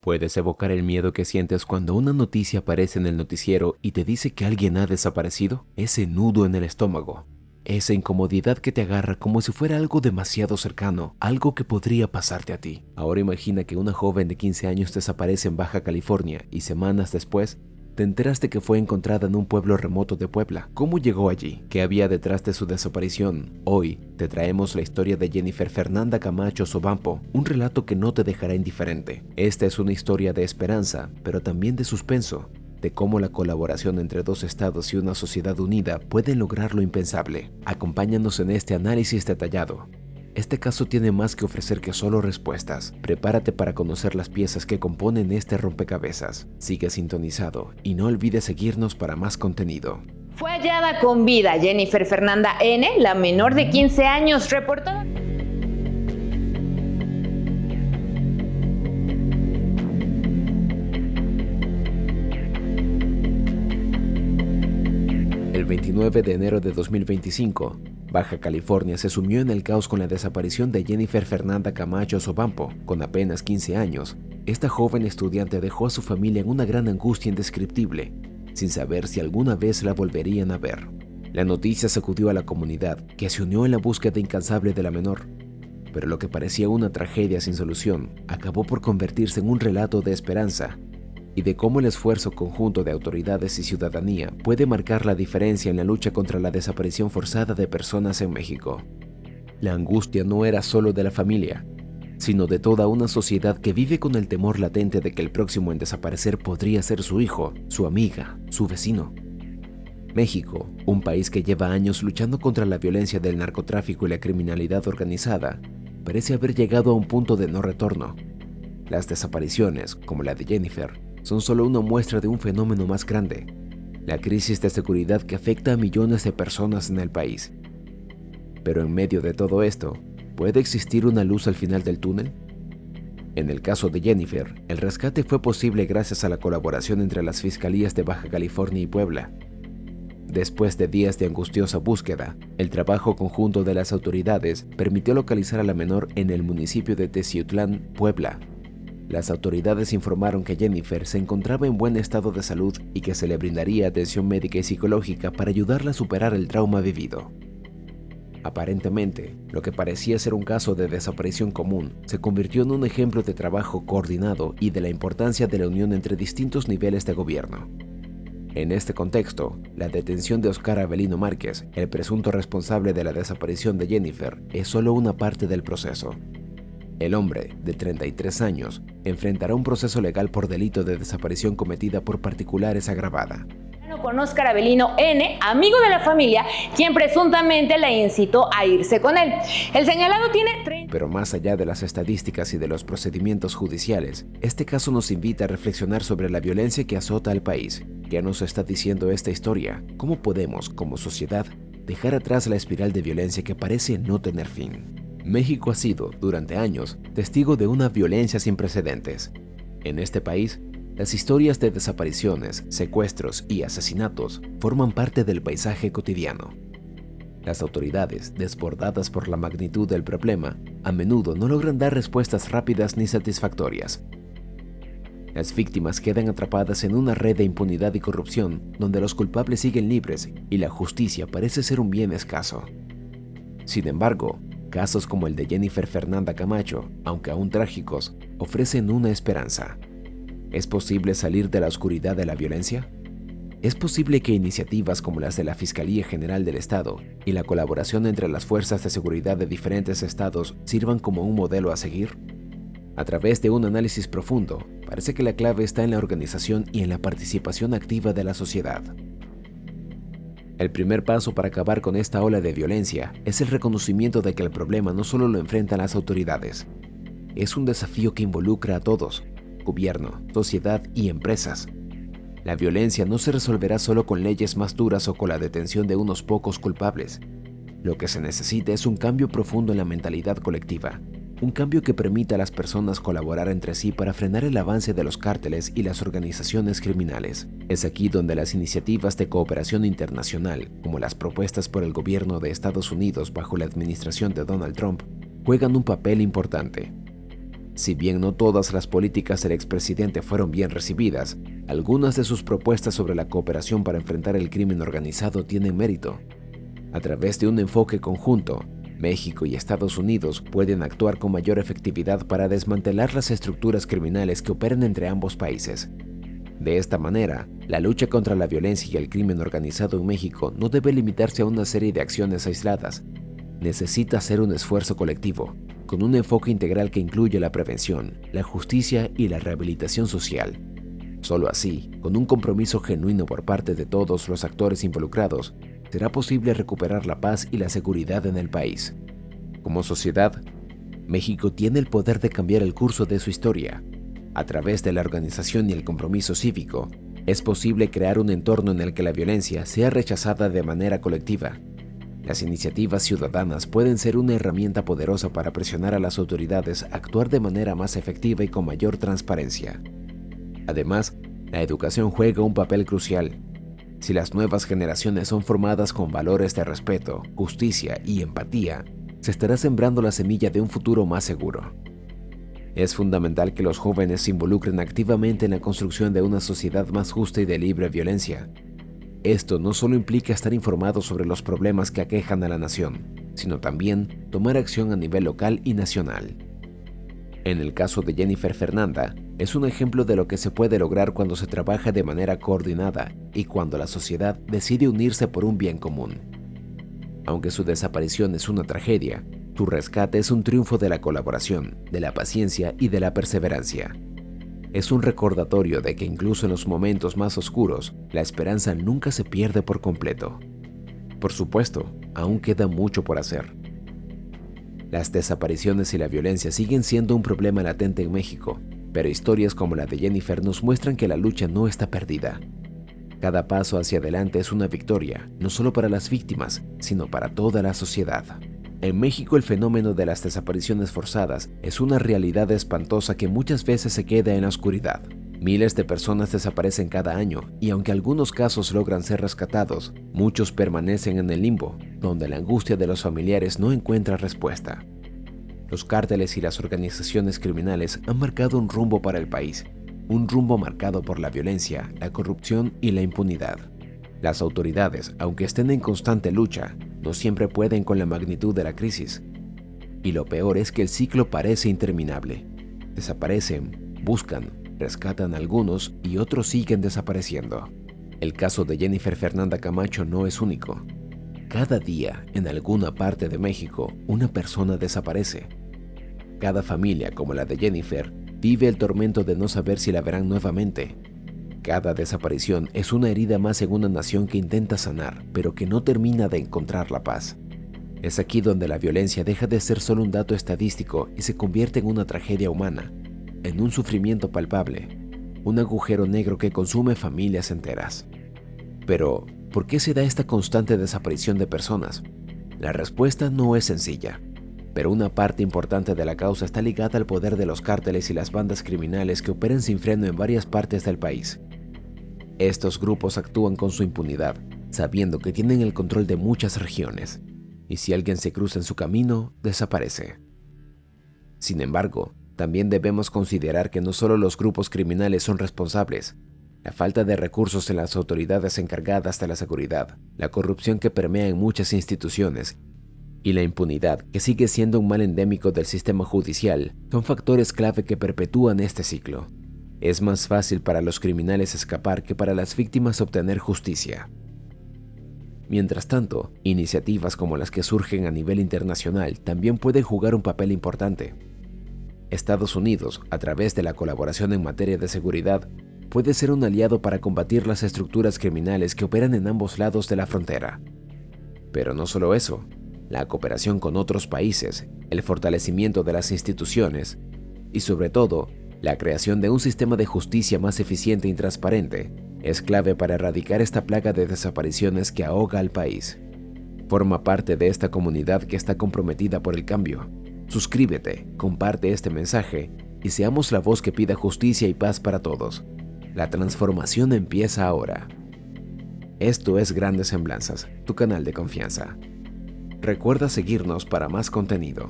Puedes evocar el miedo que sientes cuando una noticia aparece en el noticiero y te dice que alguien ha desaparecido, ese nudo en el estómago, esa incomodidad que te agarra como si fuera algo demasiado cercano, algo que podría pasarte a ti. Ahora imagina que una joven de 15 años desaparece en Baja California y semanas después te enteraste que fue encontrada en un pueblo remoto de Puebla. ¿Cómo llegó allí? ¿Qué había detrás de su desaparición? Hoy te traemos la historia de Jennifer Fernanda Camacho Sobampo, un relato que no te dejará indiferente. Esta es una historia de esperanza, pero también de suspenso, de cómo la colaboración entre dos estados y una sociedad unida pueden lograr lo impensable. Acompáñanos en este análisis detallado. Este caso tiene más que ofrecer que solo respuestas. Prepárate para conocer las piezas que componen este rompecabezas. Sigue sintonizado y no olvides seguirnos para más contenido. Fue hallada con vida Jennifer Fernanda N., la menor de 15 años, reportada. El 29 de enero de 2025, Baja California se sumió en el caos con la desaparición de Jennifer Fernanda Camacho Sobampo. Con apenas 15 años, esta joven estudiante dejó a su familia en una gran angustia indescriptible, sin saber si alguna vez la volverían a ver. La noticia sacudió a la comunidad, que se unió en la búsqueda incansable de la menor. Pero lo que parecía una tragedia sin solución, acabó por convertirse en un relato de esperanza y de cómo el esfuerzo conjunto de autoridades y ciudadanía puede marcar la diferencia en la lucha contra la desaparición forzada de personas en México. La angustia no era solo de la familia, sino de toda una sociedad que vive con el temor latente de que el próximo en desaparecer podría ser su hijo, su amiga, su vecino. México, un país que lleva años luchando contra la violencia del narcotráfico y la criminalidad organizada, parece haber llegado a un punto de no retorno. Las desapariciones, como la de Jennifer, son solo una muestra de un fenómeno más grande, la crisis de seguridad que afecta a millones de personas en el país. Pero en medio de todo esto, ¿puede existir una luz al final del túnel? En el caso de Jennifer, el rescate fue posible gracias a la colaboración entre las fiscalías de Baja California y Puebla. Después de días de angustiosa búsqueda, el trabajo conjunto de las autoridades permitió localizar a la menor en el municipio de Teciutlán, Puebla. Las autoridades informaron que Jennifer se encontraba en buen estado de salud y que se le brindaría atención médica y psicológica para ayudarla a superar el trauma vivido. Aparentemente, lo que parecía ser un caso de desaparición común se convirtió en un ejemplo de trabajo coordinado y de la importancia de la unión entre distintos niveles de gobierno. En este contexto, la detención de Oscar Avelino Márquez, el presunto responsable de la desaparición de Jennifer, es solo una parte del proceso. El hombre, de 33 años, enfrentará un proceso legal por delito de desaparición cometida por particulares agravada. Con Oscar Avelino N., amigo de la familia, quien presuntamente la incitó a irse con él. El señalado tiene 30... Pero más allá de las estadísticas y de los procedimientos judiciales, este caso nos invita a reflexionar sobre la violencia que azota al país. ¿Qué nos está diciendo esta historia? ¿Cómo podemos, como sociedad, dejar atrás la espiral de violencia que parece no tener fin? México ha sido, durante años, testigo de una violencia sin precedentes. En este país, las historias de desapariciones, secuestros y asesinatos forman parte del paisaje cotidiano. Las autoridades, desbordadas por la magnitud del problema, a menudo no logran dar respuestas rápidas ni satisfactorias. Las víctimas quedan atrapadas en una red de impunidad y corrupción donde los culpables siguen libres y la justicia parece ser un bien escaso. Sin embargo, casos como el de Jennifer Fernanda Camacho, aunque aún trágicos, ofrecen una esperanza. ¿Es posible salir de la oscuridad de la violencia? ¿Es posible que iniciativas como las de la Fiscalía General del Estado y la colaboración entre las fuerzas de seguridad de diferentes estados sirvan como un modelo a seguir? A través de un análisis profundo, parece que la clave está en la organización y en la participación activa de la sociedad. El primer paso para acabar con esta ola de violencia es el reconocimiento de que el problema no solo lo enfrentan las autoridades. Es un desafío que involucra a todos: gobierno, sociedad y empresas. La violencia no se resolverá solo con leyes más duras o con la detención de unos pocos culpables. Lo que se necesita es un cambio profundo en la mentalidad colectiva, un cambio que permita a las personas colaborar entre sí para frenar el avance de los cárteles y las organizaciones criminales. Es aquí donde las iniciativas de cooperación internacional, como las propuestas por el gobierno de Estados Unidos bajo la administración de Donald Trump, juegan un papel importante. Si bien no todas las políticas del expresidente fueron bien recibidas, algunas de sus propuestas sobre la cooperación para enfrentar el crimen organizado tienen mérito. A través de un enfoque conjunto, México y Estados Unidos pueden actuar con mayor efectividad para desmantelar las estructuras criminales que operan entre ambos países. De esta manera, la lucha contra la violencia y el crimen organizado en México no debe limitarse a una serie de acciones aisladas. Necesita ser un esfuerzo colectivo, con un enfoque integral que incluye la prevención, la justicia y la rehabilitación social. Solo así, con un compromiso genuino por parte de todos los actores involucrados, será posible recuperar la paz y la seguridad en el país. Como sociedad, México tiene el poder de cambiar el curso de su historia. A través de la organización y el compromiso cívico, es posible crear un entorno en el que la violencia sea rechazada de manera colectiva. Las iniciativas ciudadanas pueden ser una herramienta poderosa para presionar a las autoridades a actuar de manera más efectiva y con mayor transparencia. Además, la educación juega un papel crucial. Si las nuevas generaciones son formadas con valores de respeto, justicia y empatía, se estará sembrando la semilla de un futuro más seguro. Es fundamental que los jóvenes se involucren activamente en la construcción de una sociedad más justa y de libre violencia. Esto no solo implica estar informados sobre los problemas que aquejan a la nación, sino también tomar acción a nivel local y nacional. En el caso de Jennifer Fernanda, es un ejemplo de lo que se puede lograr cuando se trabaja de manera coordinada y cuando la sociedad decide unirse por un bien común. Aunque su desaparición es una tragedia, su rescate es un triunfo de la colaboración, de la paciencia y de la perseverancia. Es un recordatorio de que incluso en los momentos más oscuros, la esperanza nunca se pierde por completo. Por supuesto, aún queda mucho por hacer. Las desapariciones y la violencia siguen siendo un problema latente en México, pero historias como la de Jennifer nos muestran que la lucha no está perdida. Cada paso hacia adelante es una victoria, no solo para las víctimas, sino para toda la sociedad. En México, el fenómeno de las desapariciones forzadas es una realidad espantosa que muchas veces se queda en la oscuridad. Miles de personas desaparecen cada año y aunque algunos casos logran ser rescatados, muchos permanecen en el limbo, donde la angustia de los familiares no encuentra respuesta. Los cárteles y las organizaciones criminales han marcado un rumbo para el país, un rumbo marcado por la violencia, la corrupción y la impunidad. Las autoridades, aunque estén en constante lucha, no siempre pueden con la magnitud de la crisis. Y lo peor es que el ciclo parece interminable. Desaparecen, buscan, rescatan a algunos y otros siguen desapareciendo. El caso de Jennifer Fernanda Camacho no es único. Cada día, en alguna parte de México, una persona desaparece. Cada familia, como la de Jennifer, vive el tormento de no saber si la verán nuevamente. Cada desaparición es una herida más en una nación que intenta sanar, pero que no termina de encontrar la paz. Es aquí donde la violencia deja de ser solo un dato estadístico y se convierte en una tragedia humana, en un sufrimiento palpable, un agujero negro que consume familias enteras. Pero, ¿por qué se da esta constante desaparición de personas? La respuesta no es sencilla, pero una parte importante de la causa está ligada al poder de los cárteles y las bandas criminales que operan sin freno en varias partes del país. Estos grupos actúan con su impunidad, sabiendo que tienen el control de muchas regiones, y si alguien se cruza en su camino, desaparece. Sin embargo, también debemos considerar que no solo los grupos criminales son responsables. La falta de recursos en las autoridades encargadas de la seguridad, la corrupción que permea en muchas instituciones y la impunidad, que sigue siendo un mal endémico del sistema judicial, son factores clave que perpetúan este ciclo. Es más fácil para los criminales escapar que para las víctimas obtener justicia. Mientras tanto, iniciativas como las que surgen a nivel internacional también pueden jugar un papel importante. Estados Unidos, a través de la colaboración en materia de seguridad, puede ser un aliado para combatir las estructuras criminales que operan en ambos lados de la frontera. Pero no solo eso, la cooperación con otros países, el fortalecimiento de las instituciones y, sobre todo, la creación de un sistema de justicia más eficiente y transparente es clave para erradicar esta plaga de desapariciones que ahoga al país. Forma parte de esta comunidad que está comprometida por el cambio. Suscríbete, comparte este mensaje y seamos la voz que pida justicia y paz para todos. La transformación empieza ahora. Esto es Grandes Semblanzas, tu canal de confianza. Recuerda seguirnos para más contenido.